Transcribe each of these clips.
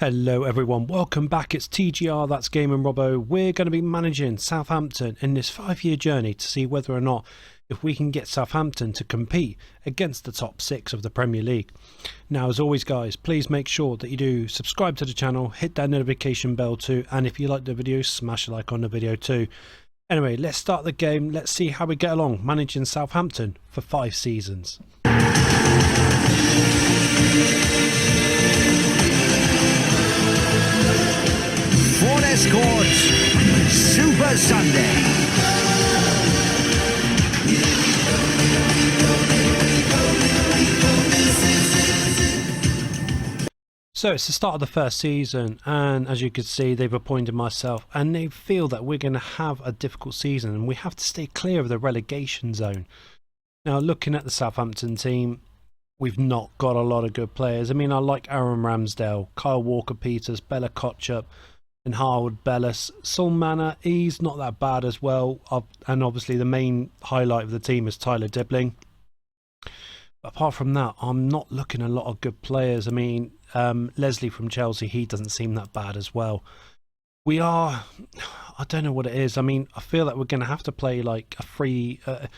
Hello everyone, welcome back. It's TGR, that's Game and Robo. We're going to be managing Southampton in this 5-year journey to see whether or not if we can get Southampton to compete against the top 6 of the Premier League. Now, as always guys, please make sure that you do subscribe to the channel, hit that notification bell too, and if you like the video, smash a like on the video too. Anyway, let's start the game. Let's see how we get along managing Southampton for 5 seasons. Scored Super Sunday. So it's the start of the first season, and as you can see, they've appointed myself, and they feel that we're going to have a difficult season and we have to stay clear of the relegation zone. Now, looking at the Southampton team, we've not got a lot of good players. I mean, I like Aaron Ramsdale, Kyle Walker-Peters, Bella Kotchup, and Harwood Bellis. Solmana, he's not that bad as well, and obviously the main highlight of the team is Tyler Dibbling. But apart from that, I'm not looking at a lot of good players. I mean, Leslie from Chelsea, he doesn't seem that bad as well. I don't know what it is. I mean, I feel that we're going to have to play like a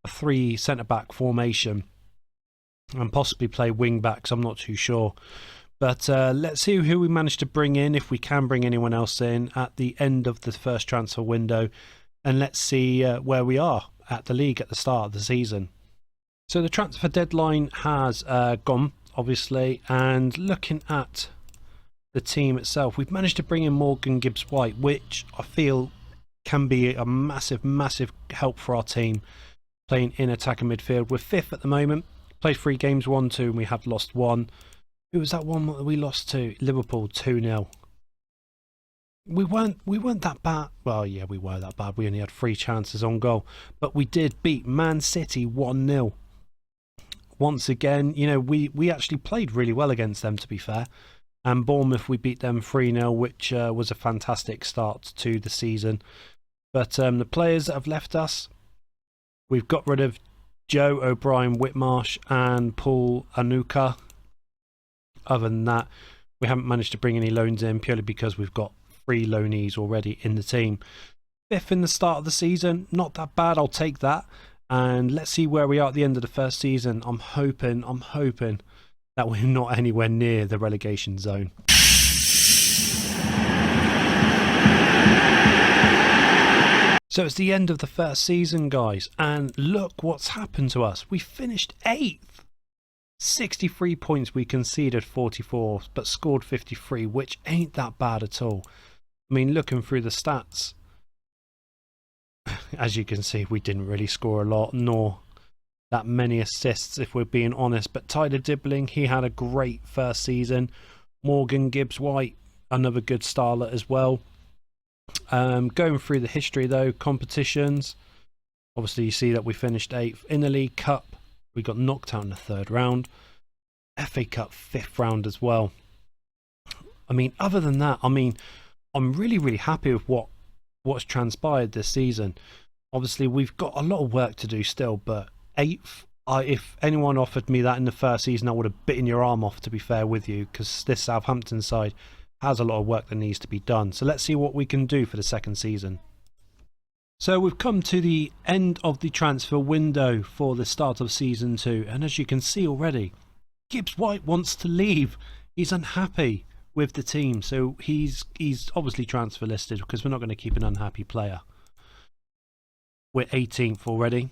3 centre-back formation and possibly play wing-backs. I'm not too sure. But let's see who we manage to bring in, if we can bring anyone else in at the end of the first transfer window. And let's see where we are at the league at the start of the season. So the transfer deadline has gone, obviously. And looking at the team itself, we've managed to bring in Morgan Gibbs-White, which I feel can be a massive, massive help for our team playing in attacking midfield. We're 5th at the moment. Played 3 games, won 2, and we have lost 1. Who was that one that we lost to? Liverpool 2-0. We weren't that bad. Well, yeah, we were that bad. We only had 3 chances on goal, but we did beat Man City 1-0. Once again, you know, we actually played really well against them, to be fair. And Bournemouth, we beat them 3-0, which was a fantastic start to the season. But the players that have left us, we've got rid of Joe O'Brien Whitmarsh and Paul Anuka. Other than that, we haven't managed to bring any loans in, purely because we've got 3 loanees already in the team. 5th in the start of the season, not that bad, I'll take that. And let's see where we are at the end of the first season. I'm hoping that we're not anywhere near the relegation zone. So it's the end of the first season, guys, and look what's happened to us. We finished 8th. 63 points, we conceded 44, but scored 53, which ain't that bad at all. I mean, looking through the stats, as you can see, we didn't really score a lot, nor that many assists, if we're being honest. But Tyler Dibbling, he had a great first season. Morgan Gibbs-White, another good starlet as well. Going through the history, though, competitions, obviously you see that we finished 8th. In the League Cup, we got knocked out in the 3rd round. FA Cup 5th round as well. I mean, other than that, I mean, I'm really happy with what's transpired this season. Obviously, we've got a lot of work to do still, but 8th, if anyone offered me that in the first season, I would have bitten your arm off, to be fair with you, because this Southampton side has a lot of work that needs to be done. So let's see what we can do for the second season. So we've come to the end of the transfer window for the start of season 2, and as you can see already, Gibbs-White wants to leave. He's unhappy with the team, so he's obviously transfer listed, because we're not going to keep an unhappy player. We're 18th already.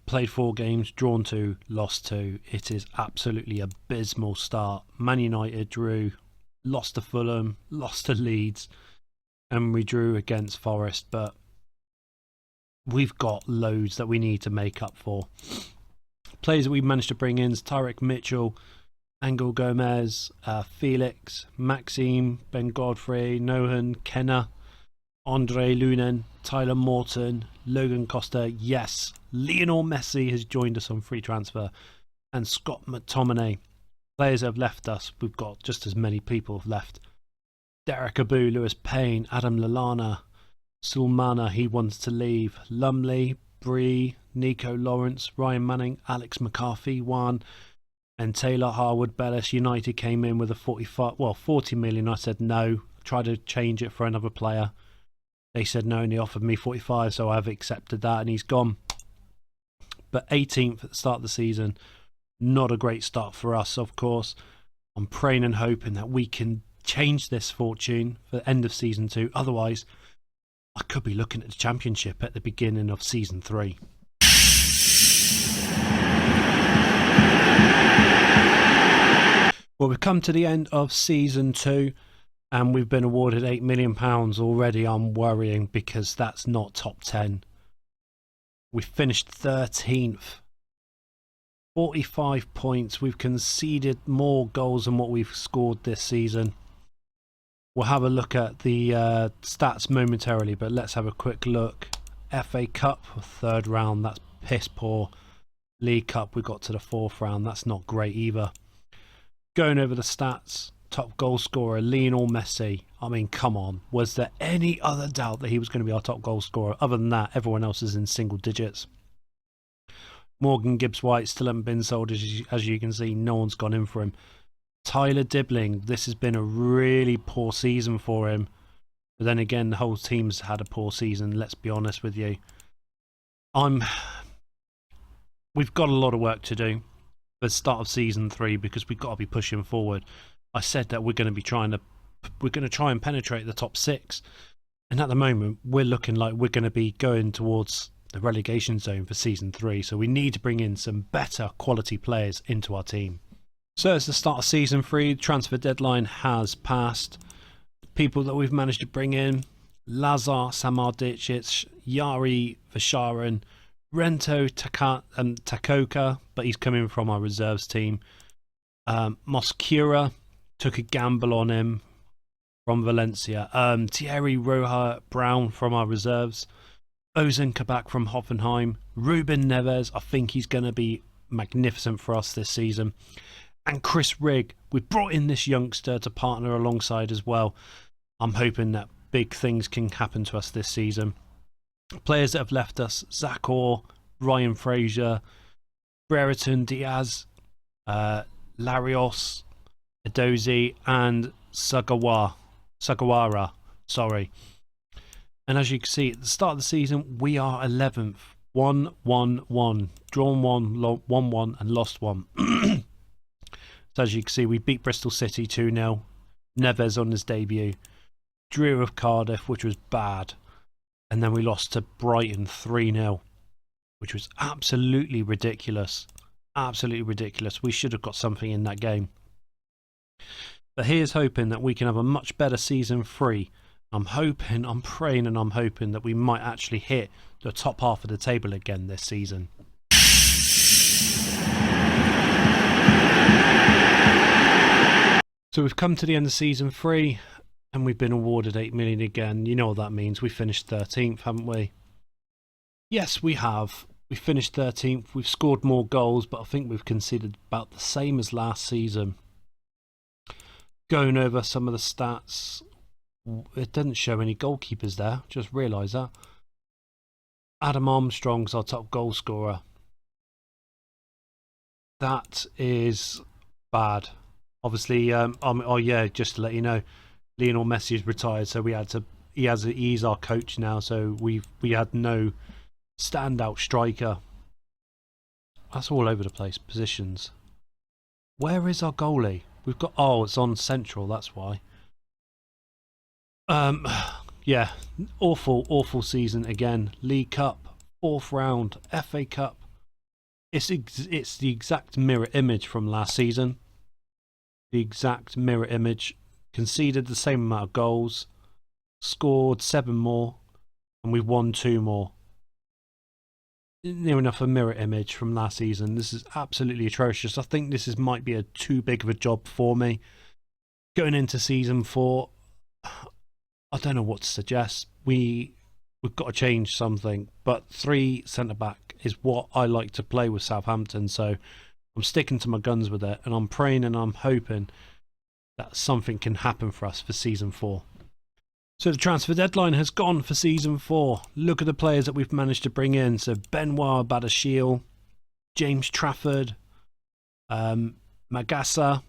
Played 4 games, drawn 2, lost 2. It is absolutely abysmal start. Man United drew, lost to Fulham, lost to Leeds, and we drew against Forest, but we've got loads that we need to make up for. Players that we've managed to bring in is Tyrick Mitchell, Angel Gomez, Felix, Maxime, Ben Godfrey, Nohan, Kenna, Andre Lunin, Tyler Morton, Logan Costa, yes, Lionel Messi has joined us on free transfer, and Scott McTominay. Players that have left us, we've got just as many people have left. Derek Abu, Lewis Payne, Adam Lallana, Sulmana, he wants to leave. Lumley, Bree, Nico Lawrence, Ryan Manning, Alex McCarthy, Juan, And Taylor Harwood Bellis United came in with a 40 million. I said no. Tried to change it for another player. They said no, and they offered me 45, so I've accepted that, and he's gone. But 18th at the start of the season, not a great start for us, of course. I'm praying and hoping that we can change this fortune for the end of season 2. Otherwise, I could be looking at the championship at the beginning of season 3. Well, we've come to the end of season 2 and we've been awarded £8 million already. I'm worrying because that's not top 10. We finished 13th. 45 points. We've conceded more goals than what we've scored this season. We'll have a look at the stats momentarily, but let's have a quick look. FA Cup, 3rd round, that's piss poor. League Cup, we got to the 4th round, that's not great either. Going over the stats, top goal scorer, Lionel Messi. I mean, come on. Was there any other doubt that he was going to be our top goal scorer? Other than that, everyone else is in single digits. Morgan Gibbs-White still haven't been sold, as you can see. No one's gone in for him. Tyler Dibbling, this has been a really poor season for him. But then again, the whole team's had a poor season, let's be honest with you. We've got a lot of work to do for the start of season 3 because we've got to be pushing forward. I said that we're going to try and penetrate the top 6. And at the moment, we're looking like we're going to be going towards the relegation zone for season 3. So we need to bring in some better quality players into our team. So it's the start of season 3. Transfer deadline has passed. People that we've managed to bring in: Lazar Samardicic, Yari Visharan, Rento Takoka, but he's coming from our reserves team. Mosquera, took a gamble on him from Valencia. Thierry Roja Brown from our reserves. Ozan Kabak from Hoffenheim. Ruben Neves, I think he's going to be magnificent for us this season. And Chris Rigg, we brought in this youngster to partner alongside as well. I'm hoping that big things can happen to us this season. Players that have left us: Zach Orr, Ryan Fraser, Brereton Diaz, Larios, Edozie, and Sugawara. Sorry. And as you can see, at the start of the season, we are 11th. 1-1-1. Drawn 1, 1-1, and lost 1. So as you can see, we beat Bristol City 2-0. Neves on his debut. Drew with Cardiff, which was bad. And then we lost to Brighton 3-0, which was absolutely ridiculous. Absolutely ridiculous. We should have got something in that game. But here's hoping that we can have a much better season 3. I'm hoping, I'm praying, and I'm hoping that we might actually hit the top half of the table again this season. So we've come to the end of season 3 and we've been awarded 8 million again. You know what that means. We finished 13th, haven't we? Yes, we have. We finished 13th. We've scored more goals, but I think we've conceded about the same as last season. Going over some of the stats, it doesn't show any goalkeepers there. Just realised that. Adam Armstrong's our top goal scorer. That is bad. Obviously, oh yeah, just to let you know, Lionel Messi is retired, so he's our coach now. So we had no standout striker. That's all over the place. Positions. Where is our goalie? We've got, oh, it's on central. That's why. Yeah, awful season again. League Cup, 4th round. FA Cup. It's the exact mirror image from last season. The exact mirror image. Conceded the same amount of goals, scored 7 more, and we've won 2 more. Near enough a mirror image from last season. This is absolutely atrocious. I think this might be too big of a job for me. Going into season 4, I don't know what to suggest. We've got to change something, but 3 centre-back is what I like to play with Southampton, so I'm sticking to my guns with it, and I'm praying and I'm hoping that something can happen for us for season 4. So the transfer deadline has gone for season 4. Look at the players that we've managed to bring in. So Benoit Badiashile, James Trafford, Magassa,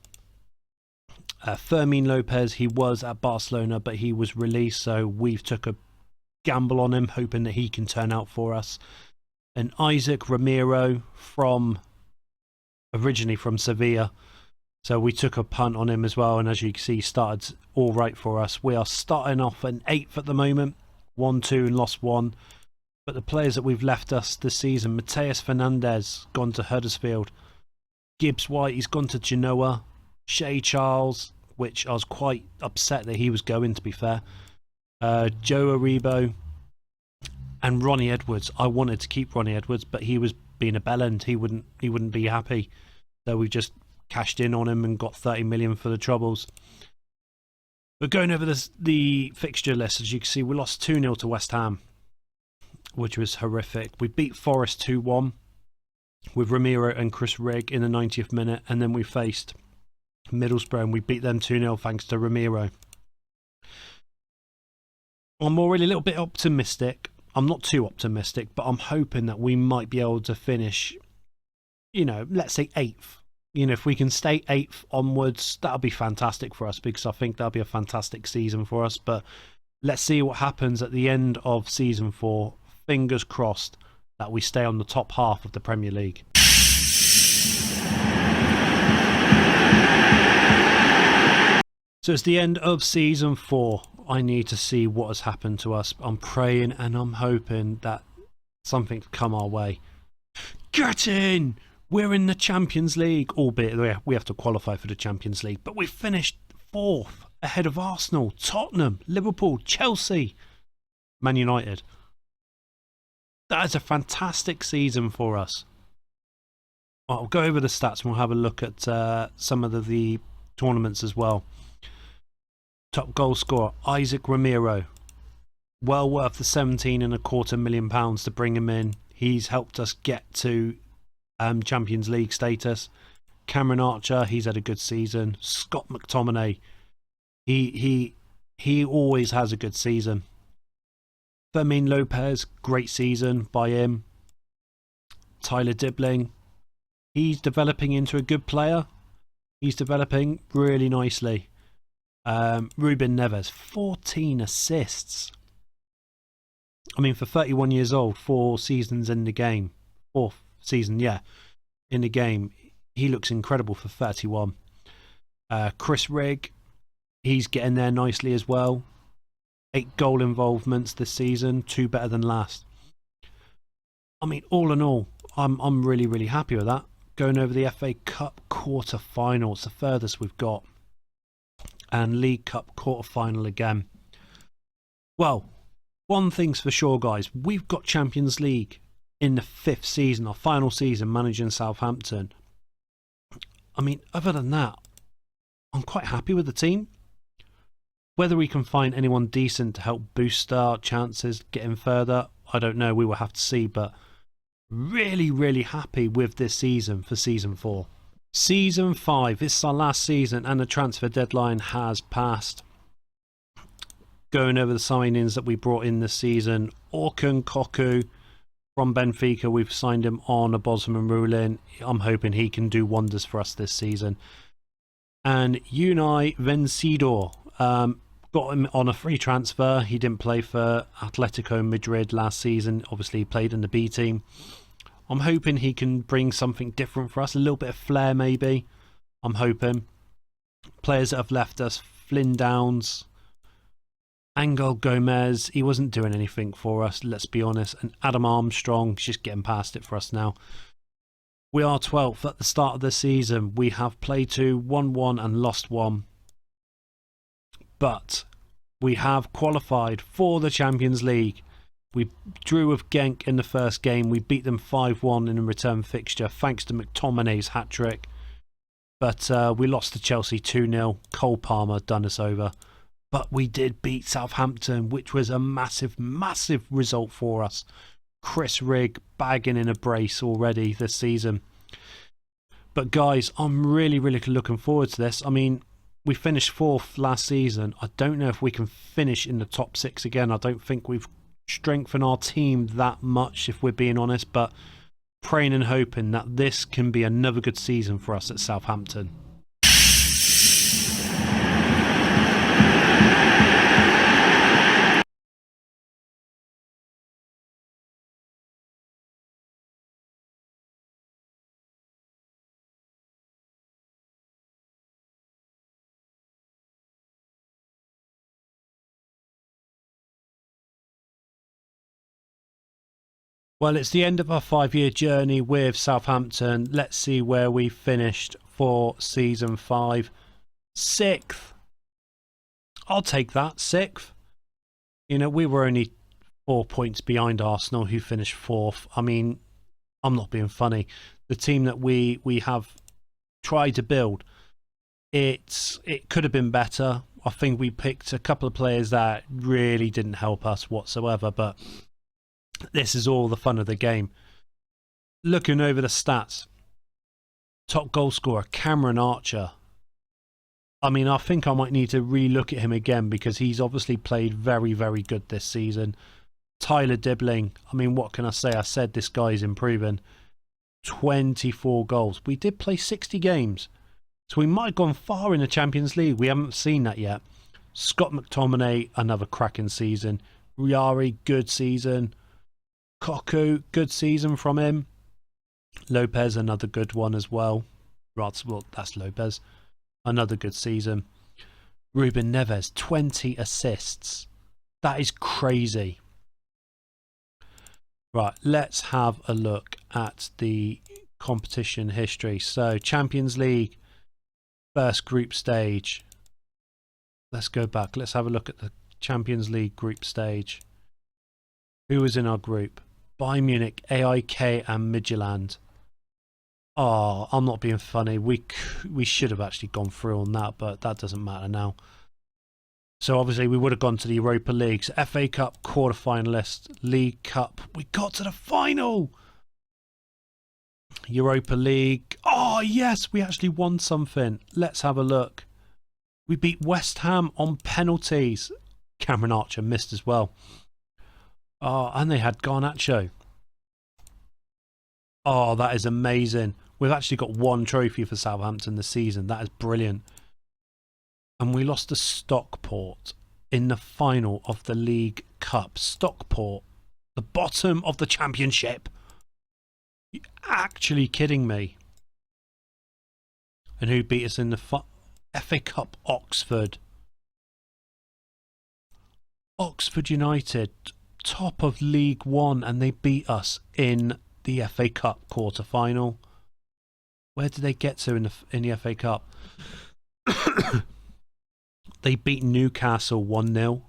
Fermin Lopez, he was at Barcelona, but he was released, so we've took a gamble on him, hoping that he can turn out for us. And Isaac Ramiro, originally from Sevilla, so we took a punt on him as well, and as you can see, he started all right for us. We are starting off an 8th at the moment, 1-2 and lost 1. But the players that we've left us this season, Mateus Fernandez, gone to Huddersfield. Gibbs White, he's gone to Genoa. Shea Charles, which I was quite upset that he was going, to be fair. Joe Aribo and Ronnie Edwards. I wanted to keep Ronnie Edwards, but he was being a bellend. He wouldn't be happy. So we just cashed in on him and got 30 million for the troubles. But going over the fixture list, as you can see, we lost 2-0 to West Ham, which was horrific. We beat Forest 2-1 with Ramiro and Chris Rigg in the 90th minute, and then we faced Middlesbrough and we beat them 2-0 thanks to Ramiro. I'm already a little bit optimistic. I'm not too optimistic, but I'm hoping that we might be able to finish, let's say 8th. If we can stay 8th onwards, that'll be fantastic for us, because I think that'll be a fantastic season for us. But let's see what happens at the end of season 4. Fingers crossed that we stay on the top half of the Premier League. So it's the end of season 4. I need to see what has happened to us. I'm praying and I'm hoping that something come our way. Get in! We're in the Champions League, albeit we have to qualify for the Champions League, but we finished 4th ahead of Arsenal, Tottenham, Liverpool, Chelsea, Man United. That is a fantastic season for us. I'll go over the stats and we'll have a look at some of the tournaments as well. Top goal scorer, Isaac Ramiro. Well worth the £17.25 million to bring him in. He's helped us get to Champions League status. Cameron Archer, he's had a good season. Scott McTominay, he always has a good season. Fermin Lopez, great season by him. Tyler Dibling, he's developing into a good player. He's developing really nicely. Ruben Neves, 14 assists. I mean, for 31 years old, 4 seasons in the game. 4th season, in the game. He looks incredible for 31. Chris Rigg, he's getting there nicely as well. 8 goal involvements this season, 2 better than last. I mean, all in all, I'm really, really happy with that. Going over the FA Cup quarter-final, it's the furthest we've got. And League Cup quarter-final again. Well, one thing's for sure, guys. We've got Champions League in the 5th season, our final season, managing Southampton. I mean, other than that, I'm quite happy with the team. Whether we can find anyone decent to help boost our chances getting further, I don't know. We will have to see. But really, really happy with this season for season 4. Season 5, this is our last season and the transfer deadline has passed. Going over the signings that we brought in this season, Orkun Koku from Benfica, we've signed him on a Bosman ruling. I'm hoping he can do wonders for us this season. And Unai Vencedor, got him on a free transfer. He didn't play for Atletico Madrid last season, obviously he played in the B team. I'm hoping he can bring something different for us, a little bit of flair maybe. I'm hoping. Players that have left us, Flynn Downs, Angel Gomez, he wasn't doing anything for us, let's be honest. And Adam Armstrong, he's just getting past it for us now. We are 12th at the start of the season. We have played 2, won 1 and lost 1. But we have qualified for the Champions League. We drew with Genk in the first game. We beat them 5-1 in a return fixture thanks to McTominay's hat-trick. But we lost to Chelsea 2-0. Cole Palmer done us over. But we did beat Southampton, which was a massive, massive result for us. Chris Rigg bagging in a brace already this season. But guys, I'm really, really looking forward to this. I mean, we finished 4th last season. I don't know if we can finish in the top 6 again. I don't think we've strengthened our team that much, if we're being honest. But praying and hoping that this can be another good season for us at Southampton. Well, it's the end of our 5-year journey with Southampton. Let's see where we finished for season 5. 6th. I'll take that, 6th. You know, we were only 4 points behind Arsenal, who finished 4th. I mean, I'm not being funny. The team that we have tried to build, it could have been better. I think we picked a couple of players that really didn't help us whatsoever, but this is all the fun of the game. Looking over the stats, top goal scorer Cameron Archer. I mean, I think I might need to re-look at him again because he's obviously played very, very good this season. Tyler Dibbling, I mean, what can I say? I said this guy's improving. 24 goals. We did play 60 games, so we might have gone far in the Champions League. We haven't seen that yet. Scott McTominay, another cracking season. Riari, good season. Koku, good season from him. Lopez, another good one as well. Well, that's Lopez. Another good season. Ruben Neves, 20 assists. That is crazy. Right, let's have a look at the competition history. So, Champions League, first group stage. Let's go back. Let's have a look at the Champions League group stage. Who was in our group? Bayern Munich, AIK and Midtjylland. Oh, I'm not being funny. We should have actually gone through on that, but that doesn't matter now. So obviously we would have gone to the Europa League. So FA Cup quarter-finalist, League Cup. We got to the final. Europa League. Oh, yes, we actually won something. Let's have a look. We beat West Ham on penalties. Cameron Archer missed as well. Oh, and they had Garnacho. Oh, that is amazing. We've actually got one trophy for Southampton this season. That is brilliant. And we lost to Stockport in the final of the League Cup. Stockport, the bottom of the Championship. You're actually kidding me. And who beat us in the FA Cup? Oxford. Oxford United, top of League One, and they beat us in the FA Cup quarter-final. Where did they get to in the FA Cup? They beat Newcastle 1-0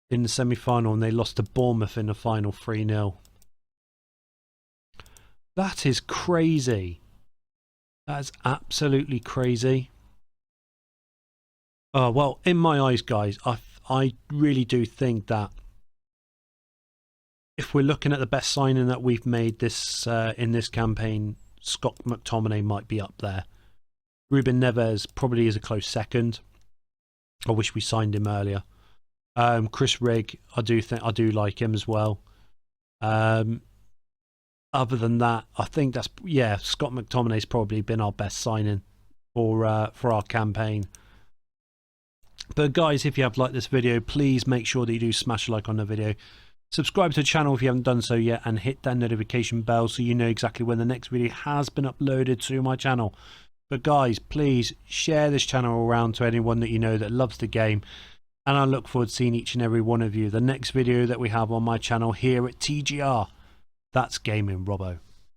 in the semi-final, and they lost to Bournemouth in the final 3-0. That is crazy. That is absolutely crazy. Oh, well, in my eyes, guys, I really do think that if we're looking at the best signing that we've made this in this campaign, Scott McTominay might be up there. Ruben Neves probably is a close second. I wish we signed him earlier. Chris Rigg, I do like him as well. Other than that, I think Scott McTominay's probably been our best signing for our campaign. But guys, if you have liked this video, please make sure that you do smash a like on the video. Subscribe to the channel if you haven't done so yet, and hit that notification bell so you know exactly when the next video has been uploaded to my channel. But guys, please share this channel around to anyone that you know that loves the game, and I look forward to seeing each and every one of you. The next video that we have on my channel here at TGR, that's Gaming Robo.